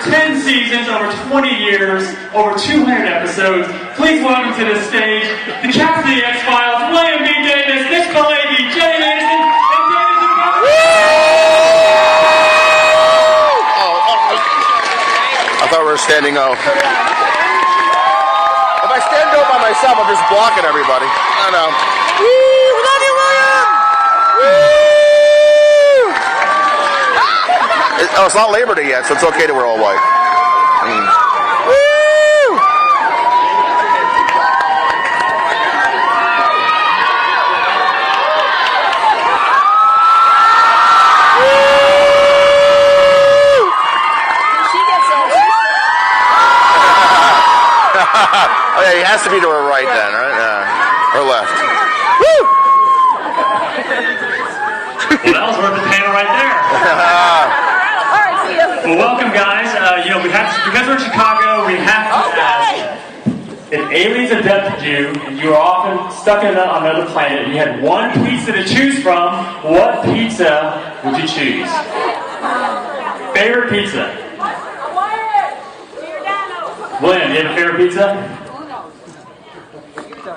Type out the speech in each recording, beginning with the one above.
10 seasons, over 20 years, over 200 episodes. Please welcome to the stage the cast of the X-Files, William B. Davis, Nick Pileggi, Jay Mason, and David Duchovny. I thought we were standing O. If I stand O by myself, I'm just blocking everybody. I know. Woo! We love you, William! Woo! It's not Labor Day yet, so it's okay to wear all white. Woo! Oh yeah, he has to be to her right then, right? Yeah. Or left. Woo! Well, that was worth the panel right there. Well, welcome, guys. Because we're in Chicago, we have to ask, if aliens abducted you and you were often stuck on another planet and you had one pizza to choose from, what pizza would you choose? Favorite pizza? William, do you have a favorite pizza?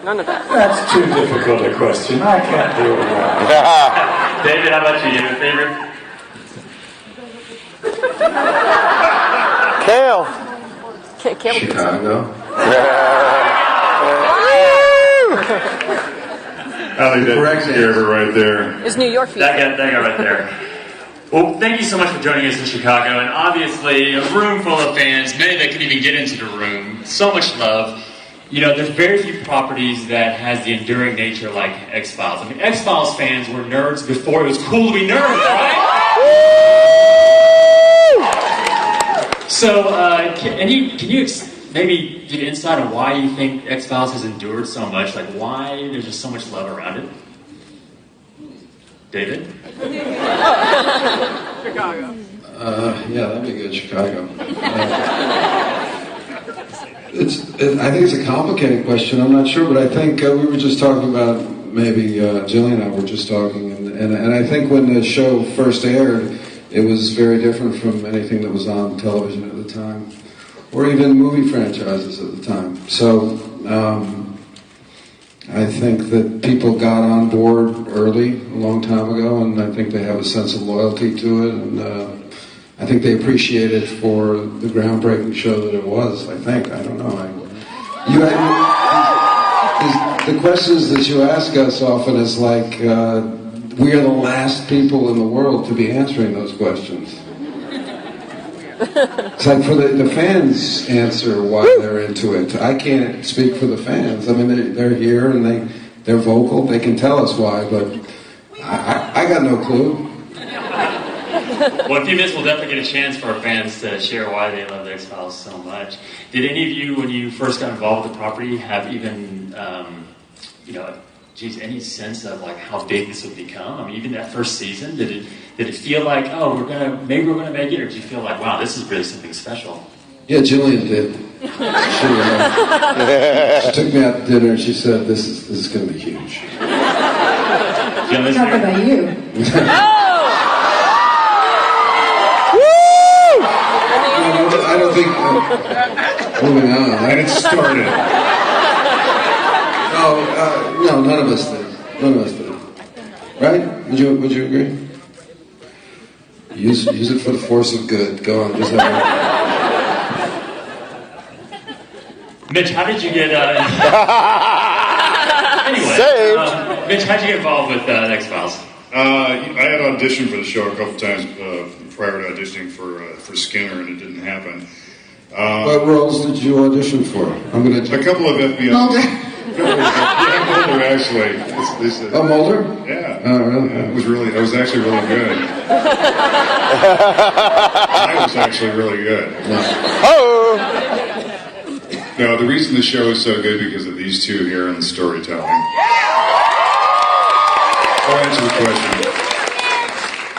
None of that. That's too difficult a question. I can't do it. David, how about you? Do you have a favorite? Kale. Kale. Chicago. I think that's Gary right there. It's New York pizza. That guy right there. Well, thank you so much for joining us in Chicago, and obviously a room full of fans, many that couldn't even get into the room. So much love. You know, there's very few properties that has the enduring nature like X-Files. I mean, X-Files fans were nerds before it was cool to be nerds, right? So, can you maybe give insight on why you think X-Files has endured so much? Like, why there's just so much love around it? David? Chicago. Yeah, that'd be good, Chicago. I think it's a complicated question. I'm not sure, but I think we were just talking about, maybe Jillian and I were just talking, and I think when the show first aired, it was very different from anything that was on television at the time, or even movie franchises at the time. So I think that people got on board early, a long time ago, and I think they have a sense of loyalty to it, and I think they appreciate it for the groundbreaking show that it was. I don't know. The questions that you ask us often is like, we are the last people in the world to be answering those questions. It's like for the fans answer why they're into it. I can't speak for the fans. I mean, they're here and they're vocal. They can tell us why, but I got no clue. Well, in a few minutes, we'll definitely get a chance for our fans to share why they love the X-Files so much. Did any of you, when you first got involved with the property, have even, any sense of like how big this would become? I mean, even that first season, did it feel like, oh, maybe we're gonna make it, or did you feel like, wow, this is really something special? Yeah, Jillian did. She took me out to dinner and she said, "This is going to be huge." Talk about you. I don't think. Moving on. And it started. No, none of us did. Right? Would you agree? Use it for the force of good. Go on. Just have Mitch, how did you get? Mitch, how did you get involved with X-Files? I had auditioned for the show a couple times prior to auditioning for Skinner, and it didn't happen. what roles did you audition for? A couple of FBI. Mulder. Yeah, Mulder actually. Oh, Mulder? Yeah. Oh, really? Yeah, I was actually really good. I was actually really good. Oh! No, the reason the show is so good because of these two here and the storytelling. I'll answer the question.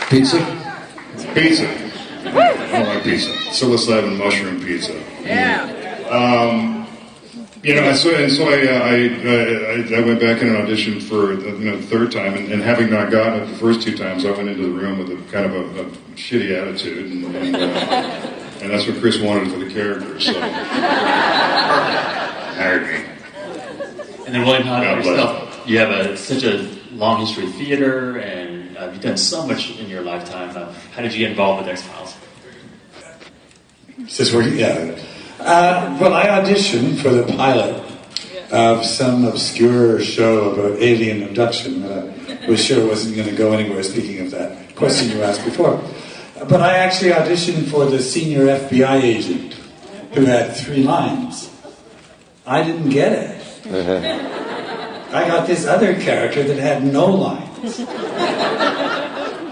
Pizza. I don't like pizza. Psilocybin mushroom pizza. Yeah. So I went back and auditioned for the third time, and having not gotten it the first two times, I went into the room with a kind of a shitty attitude, and and that's what Chris wanted for the character. So hired me. And then William, how God about bless. yourself? You have such a long history of theater, and you've done so much in your lifetime. How did you get involved with Xfiles? Is this working? Yeah. Well, I auditioned for the pilot of some obscure show about alien abduction that I was sure wasn't going to go anywhere, speaking of that question you asked before. But I actually auditioned for the senior FBI agent who had 3 lines. I didn't get it. I got this other character that had no lines.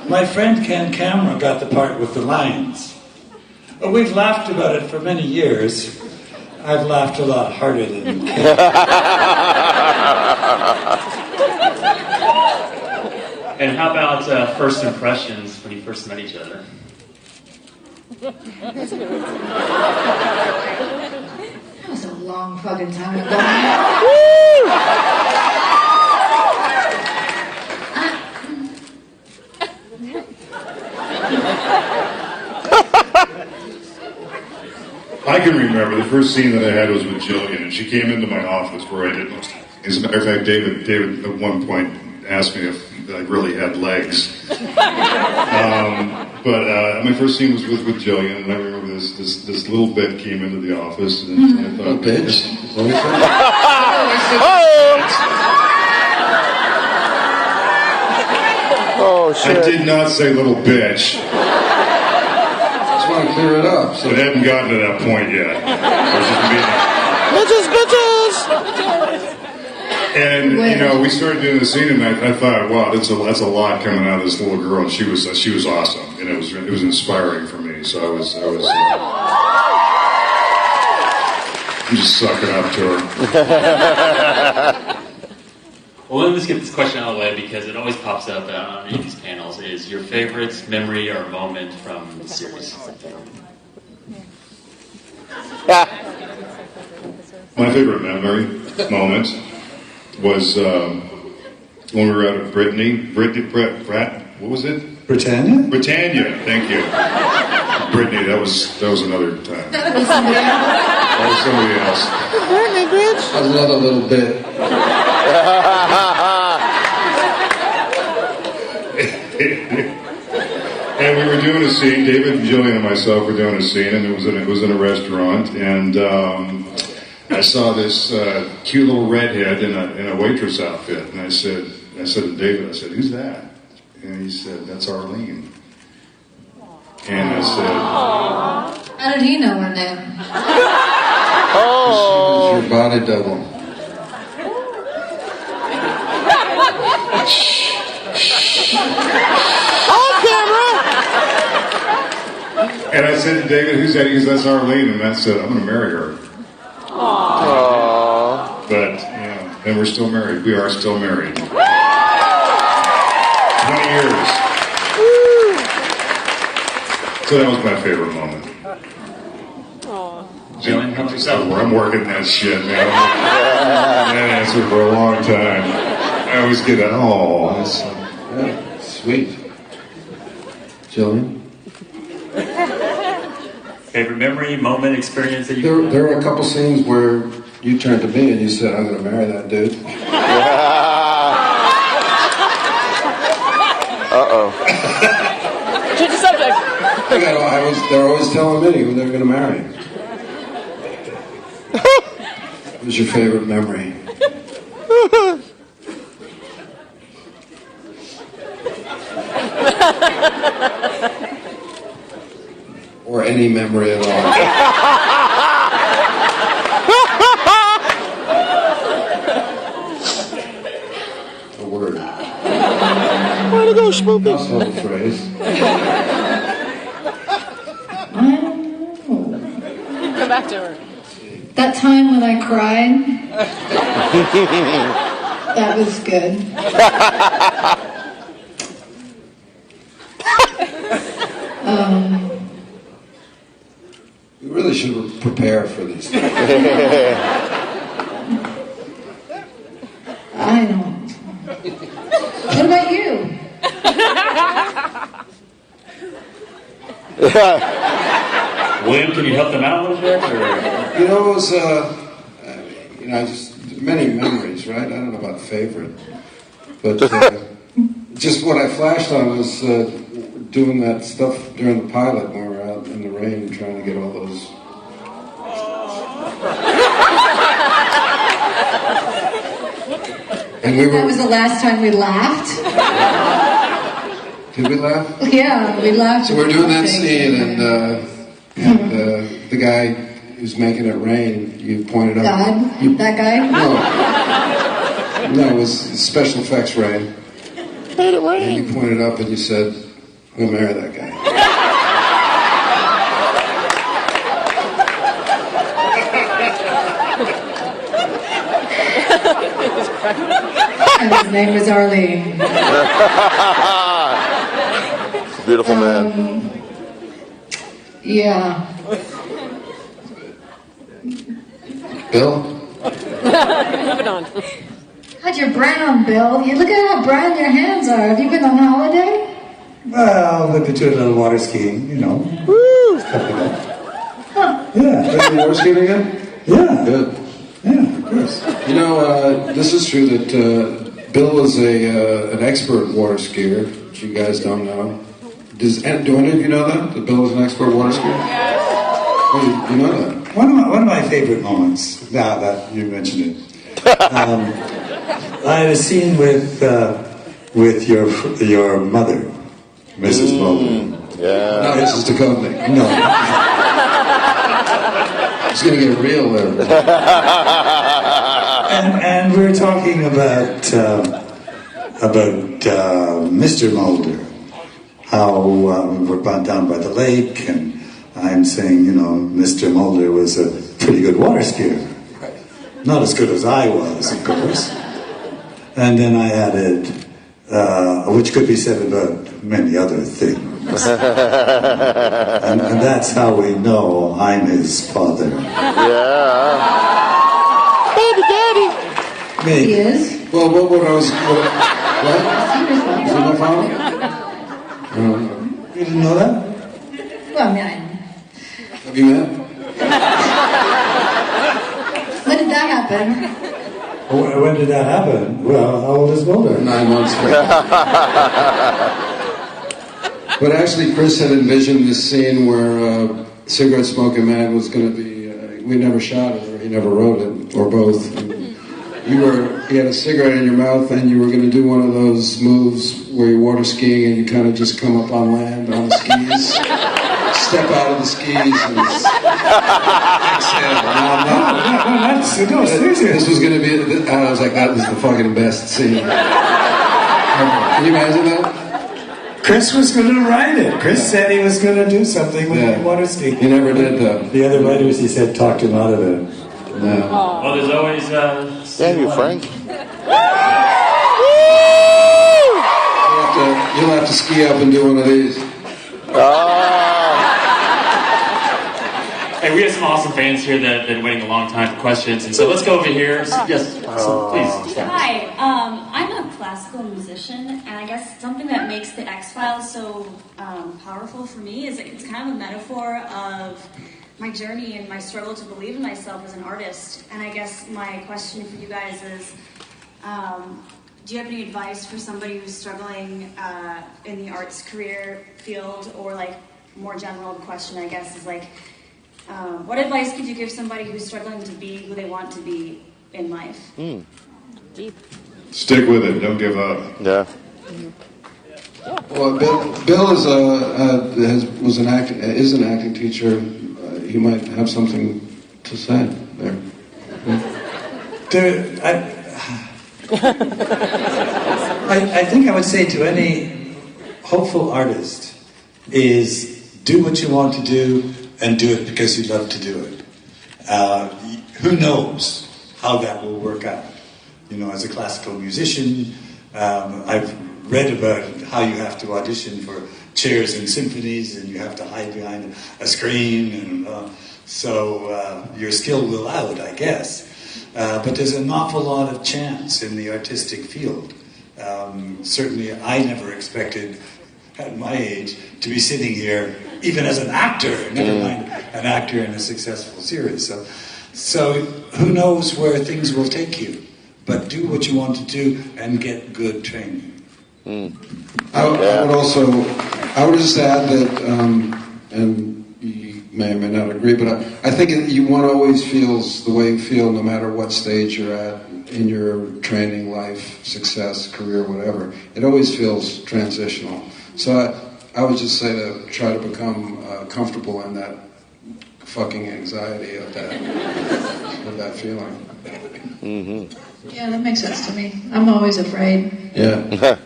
My friend Ken Cameron got the part with the lines. But we've laughed about it for many years. I've laughed a lot harder than Ken. And how about first impressions when you first met each other? That was a long fucking time ago. I can remember the first scene that I had was with Jillian, and she came into my office where I did most. As a matter of fact, David at one point asked me if I really had legs. But my first scene was with Jillian, and I remember this little bit came into the office, and I thought, bitch. Oh, I shit. did not say little bitch. Just want to clear it up. So I hadn't gotten to that point yet. I was just being... And we started doing the scene, and I thought, wow, that's a lot coming out of this little girl, and she was awesome, and it was inspiring for me. So I was I'm just sucking up to her. Well, let's get this question out of the way because it always pops up on any of these panels. Is your favorite memory or moment from the series? My favorite moment was when we were out at what was it? Britannia? Britannia, thank you. Brittany, that was another time. That was somebody else. Brittany, bitch. Another little bit. And we were doing a scene. David and Jillian and myself were doing a scene, and it was in a restaurant. And I saw this cute little redhead in a waitress outfit, and I said to David, "Who's that?" And he said, "That's Arlene." And I said, How did he know her name? Oh. Your body double. and I said to David, "Who's that?" He goes, "That's Arlene." And I said, "I'm going to marry her." Aww. But, and we're still married. We are still married. 20 years. So that was my favorite moment. Jillian, how about yourself? I'm working that shit, man. That answer for a long time. I always get that, that's Yeah, sweet. Jillian? Favorite memory, moment, experience that you... There were a couple scenes where you turned to me and you said, "I'm going to marry that dude." Uh-oh. Change the subject. They're always telling me who they're going to marry. What was your favorite memory? Or any memory at all? A word. Way to go, Spoopy. Also a phrase. Come back to her. That time when I cried. That was good. We really should prepare for these things. I don't. What about you? William, can you help them out a little bit? Or? You know, it was, just many memories, right? I don't know about favorite, but just what I flashed on was doing that stuff during the pilot when we were out in the rain trying to get all those. And That was the last time we laughed. Did we laugh? Yeah, we laughed. So we're doing that scene, and the guy who's making it rain, you pointed out. God? That guy? No, it was special effects rain. Made it rain. And you pointed up and you said, I'm going to marry that guy. And his name was Arlene. Beautiful man. Yeah. Bill? Moving on. God, you're brown, Bill. You look at how brown your hands are. Have you been on holiday? Well, we've been doing a little water skiing, you know. Woo! Stuff like that. Huh. Yeah. Are you water skiing again? Yeah. Good. Yeah, of course. You know, this is true that Bill was an expert water skier, which you guys don't know. Do any of you know that Bill was an expert water skier? Oh, you know that? One of my favorite moments, now that you mentioned it, I had a scene with your mother, Mrs. Mulder. Yeah. No, this is Duchovny. No. It's going to get real there. And we were talking about Mr. Mulder, how we're down by the lake, and I'm saying, Mr. Mulder was a pretty good water skier. Not as good as I was, of course. And then I added, which could be said about many other things. and that's how we know I'm his father. Yeah. Baby daddy. Me. He is. Well, what I was... What? Is it my father? You didn't know that? Well, Have you met? when did that happen? When did that happen? Well, how old is Mulder? 9 months ago. But actually, Chris had envisioned this scene where Cigarette Smoking Man was going to be... we never shot it, or he never wrote it, or both. And you had a cigarette in your mouth, and you were going to do one of those moves where you're water skiing and you kind of just come up on land on the skis, step out of the skis, and exhale. No, seriously. This was going to be... I was like, that was the fucking best scene. Can you imagine that? Chris was going to write it. Chris said he was going to do something with the water ski. He never did, though. The other writers, he said, talked him out of it. No. Well, there's always... Damn you, Frank. You'll have to ski up and do one of these. Hey, we have some awesome fans here that have been waiting a long time for questions, and so let's go over here. Yes, so please. Hi, I'm a classical musician, and I guess something that makes the Xfiles so powerful for me is it's kind of a metaphor of my journey and my struggle to believe in myself as an artist. And I guess my question for you guys is, do you have any advice for somebody who's struggling in the arts career field, or like more general question, I guess, is like, what advice could you give somebody who's struggling to be who they want to be in life? Deep. Stick with it. Don't give up. Yeah. Well, Bill is an acting teacher. He might have something to say there. I think I would say to any hopeful artist is do what you want to do and do it because you love to do it. Who knows how that will work out? As a classical musician, I've read about how you have to audition for chairs in symphonies and you have to hide behind a screen, and so your skill will out, I guess. But there's an awful lot of chance in the artistic field. Certainly I never expected at my age to be sitting here, even as an actor, never mind an actor in a successful series. So who knows where things will take you? But do what you want to do and get good training. I would just add that, and you may or may not agree, but I think one always feels the way you feel no matter what stage you're at in your training, life, success, career, whatever. It always feels transitional. So I would just say to try to become comfortable in that fucking anxiety of that feeling. Mm-hmm. Yeah, that makes sense to me. I'm always afraid. Yeah.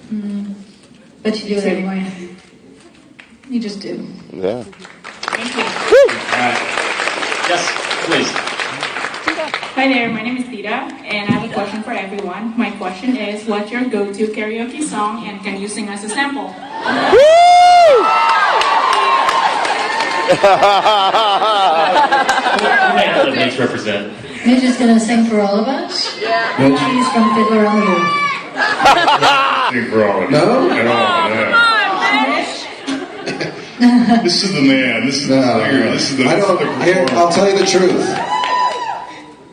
But you do it anyway. You just do. Yeah. Thank you. Yes, please. Hi there, my name is Tita, and I have a question for everyone. My question is, what's your go-to karaoke song, and can you sing us a sample? Let Mitch represent. Mitch is going to sing for all of us? Yeah. He's from Fiddler on the Roof. Sing for all of you. No? At all, yeah. This is the man. This is the singer. This is the Here, I'll tell you the truth.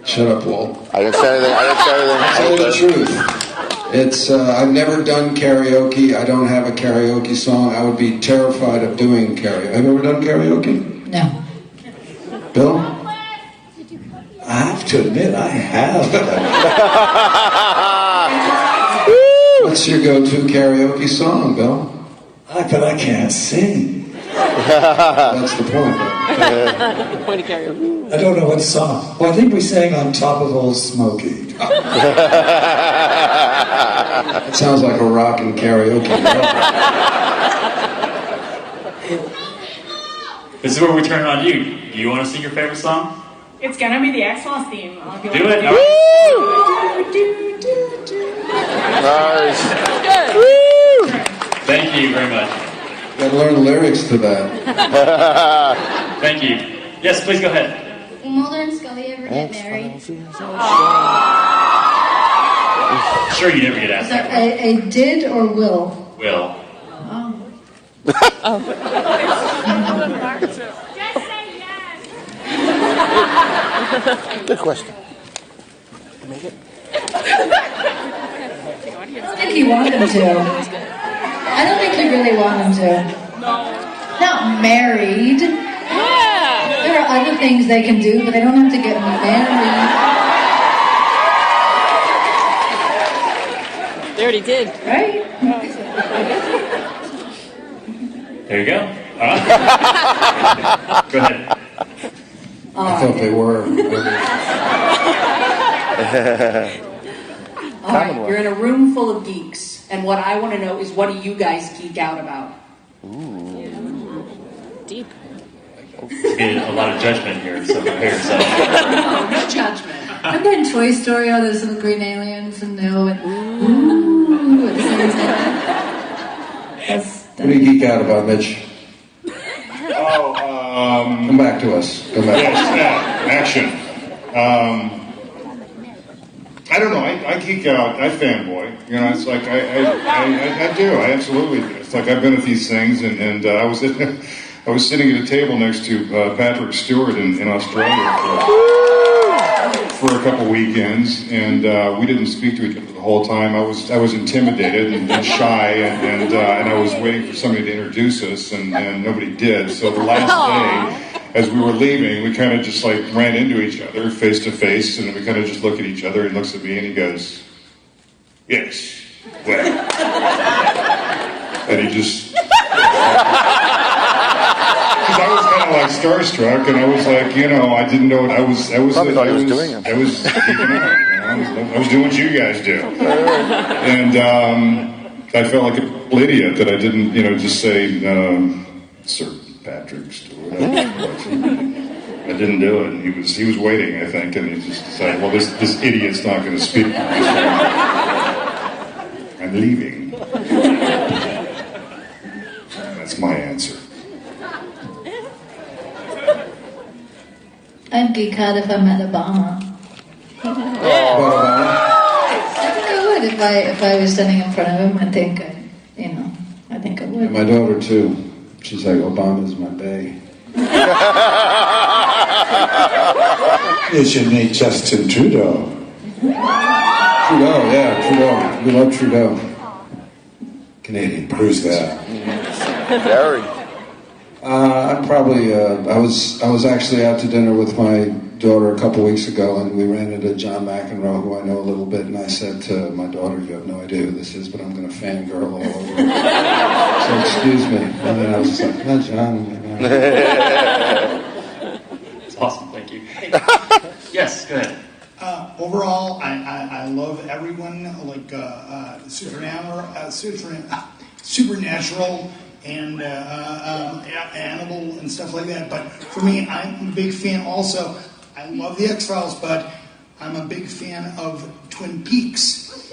Shut up, Walt. I didn't say anything. I'll tell you the truth. It's, I've never done karaoke. I don't have a karaoke song. I would be terrified of doing karaoke. Have you ever done karaoke? No. Bill? I have to admit, I have. What's your go-to karaoke song, Bill? But I can't sing. That's the point. Point of karaoke. I don't know what song. Well, I think we sang On Top of Old Smoky. It sounds like a rockin' karaoke. This is where we turn on you. Do you want to sing your favorite song? It's gonna be the Xfiles theme. I'll be Do it. Nice. Thank you very much. Gotta learn the lyrics to that. Thank you. Yes, please go ahead. Will Mulder and Scully ever get married? Sure, you never get asked Is that that. a did or will? Will. Oh. Good question. I don't think you want them to. I don't think you really want them to. Not married. Yeah. There are other things they can do, but they don't have to get married. They already did. Right? There you go. All right. Go ahead. I thought they were. All right, you're in a room full of geeks, and what I want to know is, what do you guys geek out about? Deep. There's a lot of judgment here, so prepare yourself. No judgment. I'm in Toy Story, all those little green aliens, and they all went, ooh, at the same time. What do you geek out about, Mitch? Come back to us. Come back. Yes, action. I don't know. I geek out. I fanboy. You know, it's like I do. I absolutely do. It's like I've been at these things, and I was sitting at a table next to Patrick Stewart in Australia for a couple weekends, and we didn't speak to each other the whole time. I was intimidated and shy, and I was waiting for somebody to introduce us, and nobody did. So the last day, as we were leaving, we kind of just like ran into each other face to face, and we kind of just look at each other. He looks at me and he goes, "Yes, well," and he just. Because I was kind of like starstruck, and I was like, you know, I didn't know what I was. Probably thought he was doing it. I was geeking out. You know? I was doing what you guys do, and I felt like a little idiot that I didn't, you know, just say, Sir Patrick Stewart. I didn't do it. And he was waiting, I think, and he just decided, well, this idiot's not going to speak. I'm leaving. That's my answer. I'd geek out if I met Obama. I think I would if I was standing in front of him. I think I would. My daughter too. She's like, Obama's my bae. You should meet Justin Trudeau. Trudeau, yeah, Trudeau. We love Trudeau. Canadian. Who's that? Very. I probably. I was actually out to dinner with my daughter a couple weeks ago, and we ran into John McEnroe, who I know a little bit, and I said to my daughter, "You have no idea who this is, but I'm going to fangirl all over it." So excuse me. And then I was just like, "No, John." It's awesome. Thank you. Yes, go ahead. Overall, I love everyone, like supernatural and animal and stuff like that. But for me, I'm a big fan also. I love the X-Files, but I'm a big fan of Twin Peaks.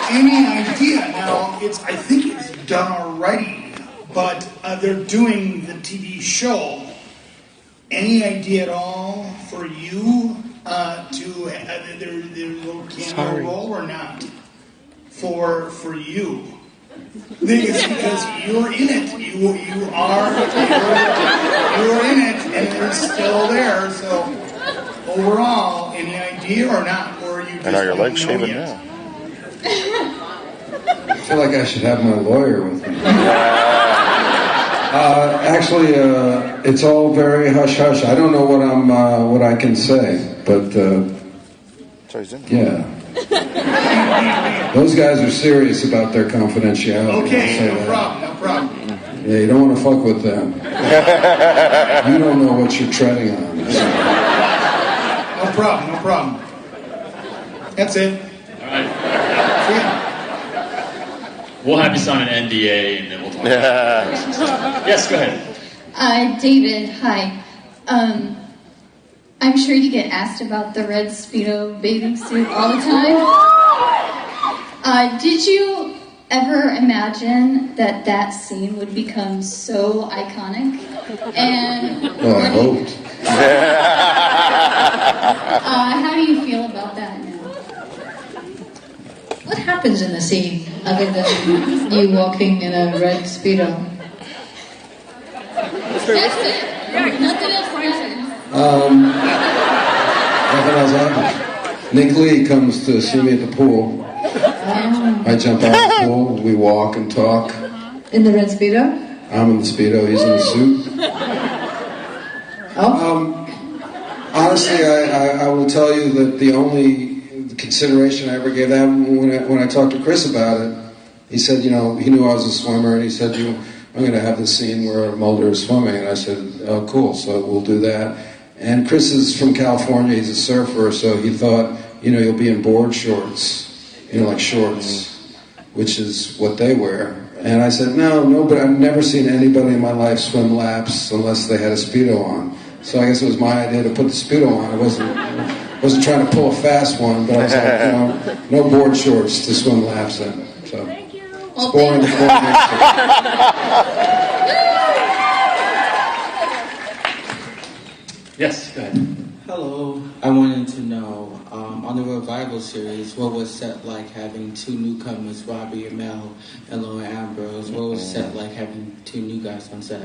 Any idea? Now, I think it's done already, but they're doing the TV show. Any idea at all for you to their little cameo role or not? For you, because you're in it. You're in it, and they're still there. So overall, any idea or not? Or you? And are your legs shaven yet? now? I feel like I should have my lawyer with me. Actually, it's all very hush-hush. I don't know what I can say, but yeah. Those guys are serious about their confidentiality. Okay, no problem. Yeah, you don't want to fuck with them. You don't know what you're treading on. No problem. That's it. All right. We'll have you sign an NDA, and then we'll talk about it. Yes, go ahead. David, hi. I'm sure you get asked about the red Speedo bathing suit all the time. Did you ever imagine that scene would become so iconic? And Well, I hoped. How do you feel about that now? What happens in the scene other than you walking in a red Speedo? That's it. Nothing else matters. Nothing else happens. Nick Lee comes to see me at the pool. I jump out of the pool, we walk and talk. In the red Speedo? I'm in the Speedo, he's in the suit. Honestly, I will tell you that the only consideration I ever gave that when I talked to Chris about it, he said, he knew I was a swimmer, and he said, I'm going to have this scene where Mulder is swimming. And I said, oh, cool, so we'll do that. And Chris is from California, he's a surfer, so he thought, you'll be in board shorts, like shorts, which is what they wear. And I said, no, but I've never seen anybody in my life swim laps unless they had a Speedo on. So I guess it was my idea to put the Speedo on. I wasn't trying to pull a fast one, but I was like, no board shorts to swim laps in. So it's boring to boring answer. Yes, go ahead. Hello. I wanted to know, on the Revival series, what was set like having two newcomers, Robbie Amell and Lauren Ambrose? What was set like having two new guys on set?